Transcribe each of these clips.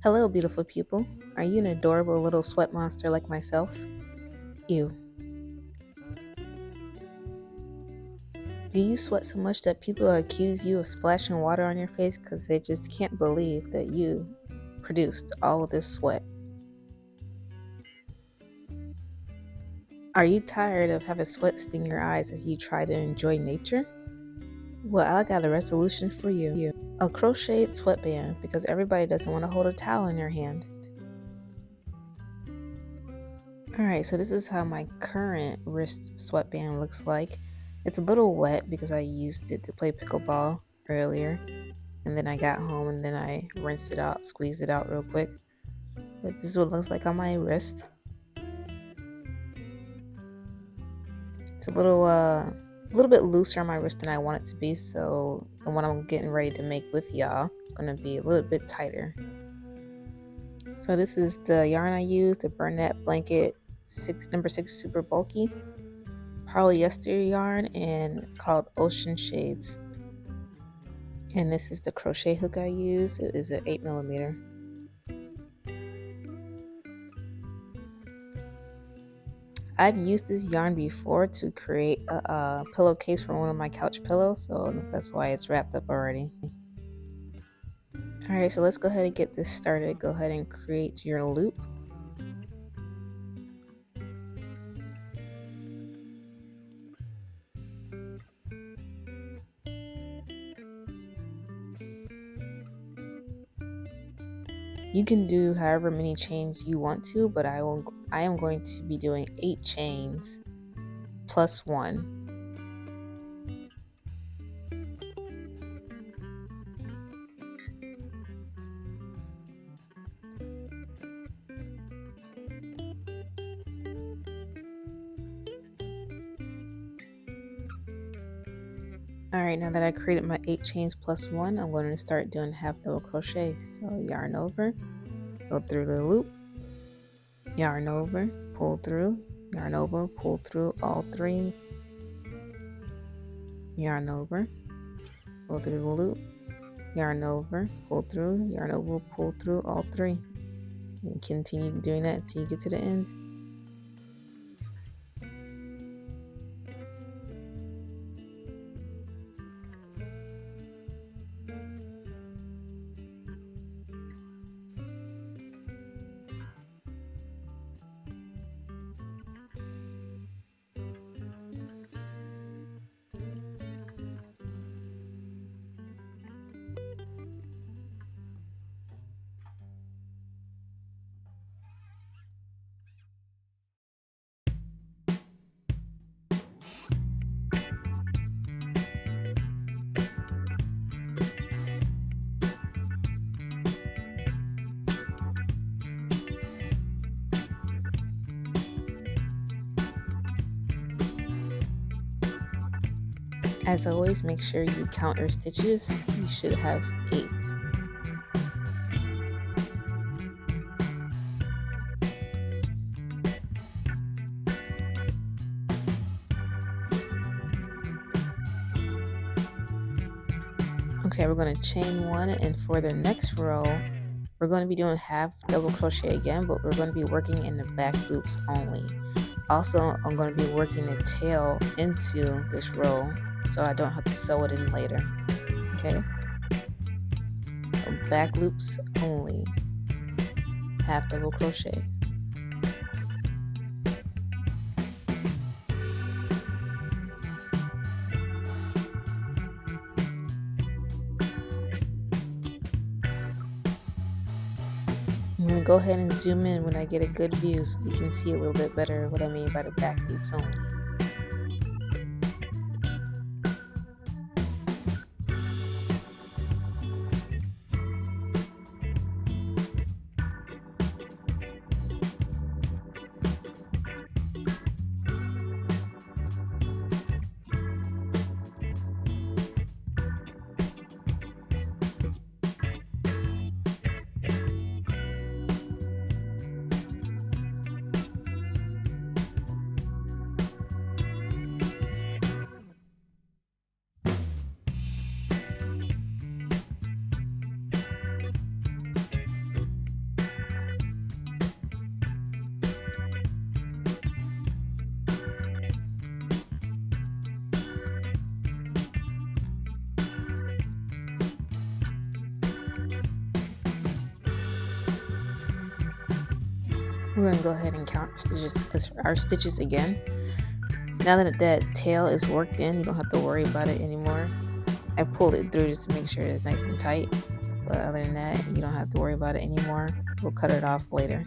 Hello, beautiful people. Are you an adorable little sweat monster like myself? You. Do you sweat so much that people accuse you of splashing water on your face because they just can't believe that you produced all of this sweat? Are you tired of having sweat sting your eyes as you try to enjoy nature? Well, I got a resolution for you. A crocheted sweatband, because everybody doesn't want to hold a towel in their hand. Alright, so this is how my current wrist sweatband looks like. It's a little wet because I used it to play pickleball earlier. And then I got home and then I rinsed it out, squeezed it out real quick. But this is what it looks like on my wrist. It's a little bit looser on my wrist than I want it to be, so the one I'm getting ready to make with y'all is gonna be a little bit tighter. So this is the yarn I used, the Bernat blanket number 6 super bulky polyester yarn and called Ocean Shades. And this is the crochet hook I use. It is an 8mm. I've used this yarn before to create a pillowcase for one of my couch pillows, so that's why it's wrapped up already. Alright, so let's go ahead and get this started. Go ahead and create your loop. You can do however many chains you want to, but I am going to be doing 8 chains plus 1. Alright, now that I created my 8 chains plus 1, I'm going to start doing half double crochet. So yarn over, go through the loop, yarn over, pull through, yarn over, pull through all 3, yarn over, pull through the loop, yarn over, pull through, yarn over, pull through all 3. And continue doing that until you get to the end. As always, make sure you count your stitches. You should have 8. Okay, we're going to chain 1, and for the next row, we're going to be doing half double crochet again, but we're going to be working in the back loops only. Also, I'm going to be working the tail into this row so I don't have to sew it in later. Okay, so back loops only, half double crochet. I'm going to go ahead and zoom in when I get a good view so you can see a little bit better what I mean by the back loops only. We're gonna go ahead and count our stitches again. Now that that tail is worked in, you don't have to worry about it anymore. I pulled it through just to make sure it's nice and tight, but other than that, you don't have to worry about it anymore. We'll cut it off later.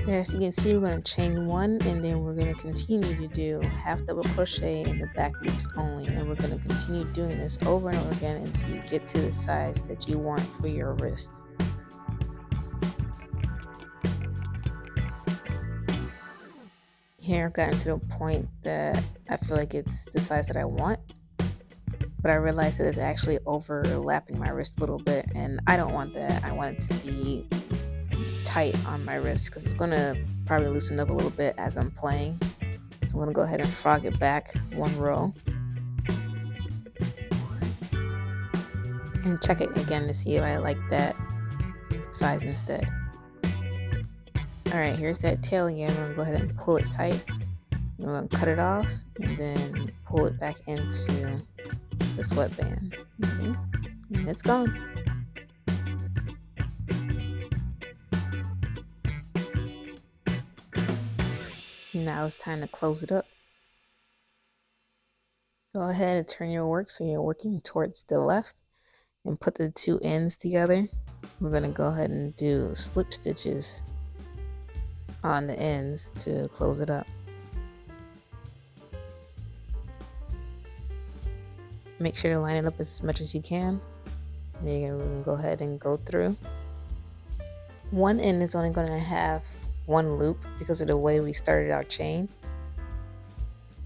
As you can see, we're going to chain 1, and then we're going to continue to do half double crochet in the back loops only, and we're going to continue doing this over and over again until you get to the size that you want for your wrist. Here I've gotten to the point that I feel like it's the size that I want, but I realized that it's actually overlapping my wrist a little bit, and I don't want that. I want it to be tight on my wrist because it's going to probably loosen up a little bit as I'm playing. So I'm going to go ahead and frog it back 1 row and check it again to see if I like that size instead. Alright, here's that tail again. I'm going to go ahead and pull it tight. I'm going to cut it off and then pull it back into the sweatband. And it's gone. Now it's time to close it up. Go ahead and turn your work so you're working towards the left and put the 2 ends together. We're going to go ahead and do slip stitches on the ends to close it up. Make sure to line it up as much as you can. And you're going to go ahead and go through. One end is only going to have 1 loop because of the way we started our chain.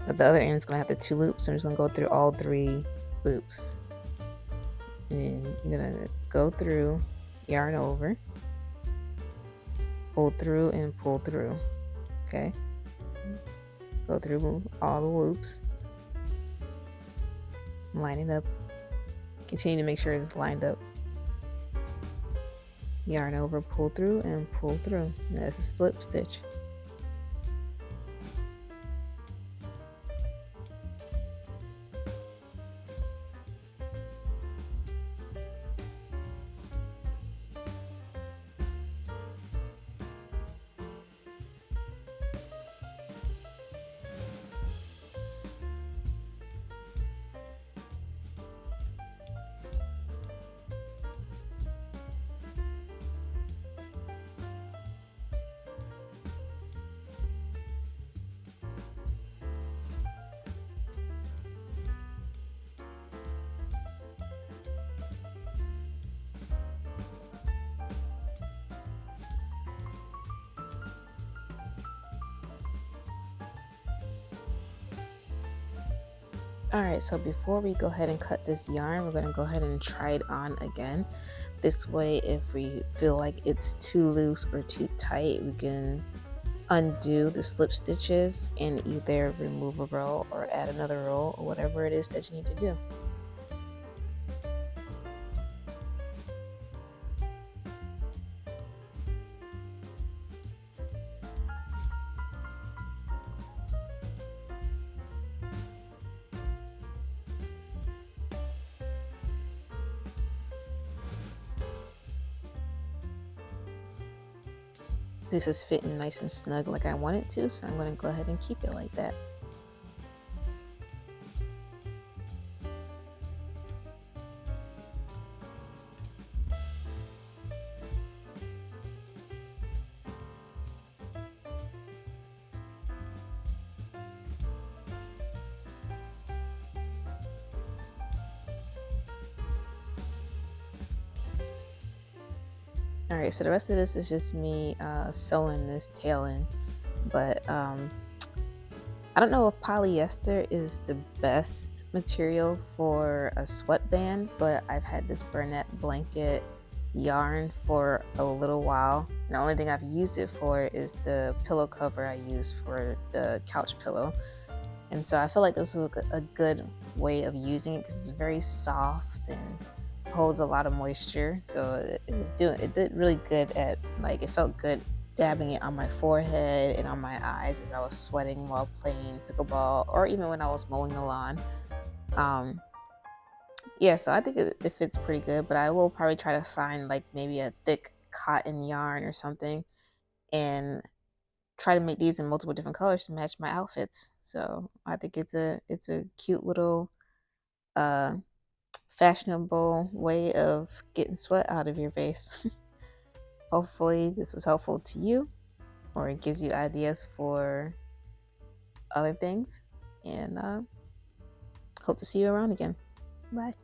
But the other end is going to have the 2 loops. So I'm just going to go through all 3 loops. And you're going to go through, yarn over, pull through, and pull through. Okay? Go through all the loops. Line it up. Continue to make sure it's lined up. Yarn over, pull through, and pull through. And that's a slip stitch. Alright, so before we go ahead and cut this yarn, we're going to go ahead and try it on again. This way, if we feel like it's too loose or too tight, we can undo the slip stitches and either remove a row or add another row or whatever it is that you need to do. This is fitting nice and snug like I want it to, so I'm going to go ahead and keep it like that. Alright, so the rest of this is just me sewing this tail in, but I don't know if polyester is the best material for a sweatband, but I've had this Bernat blanket yarn for a little while, and the only thing I've used it for is the pillow cover I use for the couch pillow, and so I feel like this was a good way of using it because it's very soft and holds a lot of moisture, so it did really good at, like, it felt good dabbing it on my forehead and on my eyes as I was sweating while playing pickleball, or even when I was mowing the lawn. Yeah, so I think it fits pretty good, but I will probably try to find like maybe a thick cotton yarn or something and try to make these in multiple different colors to match my outfits. So I think it's a cute little uh fashionable way of getting sweat out of your face. Hopefully this was helpful to you, or it gives you ideas for other things, and hope to see you around again. Bye.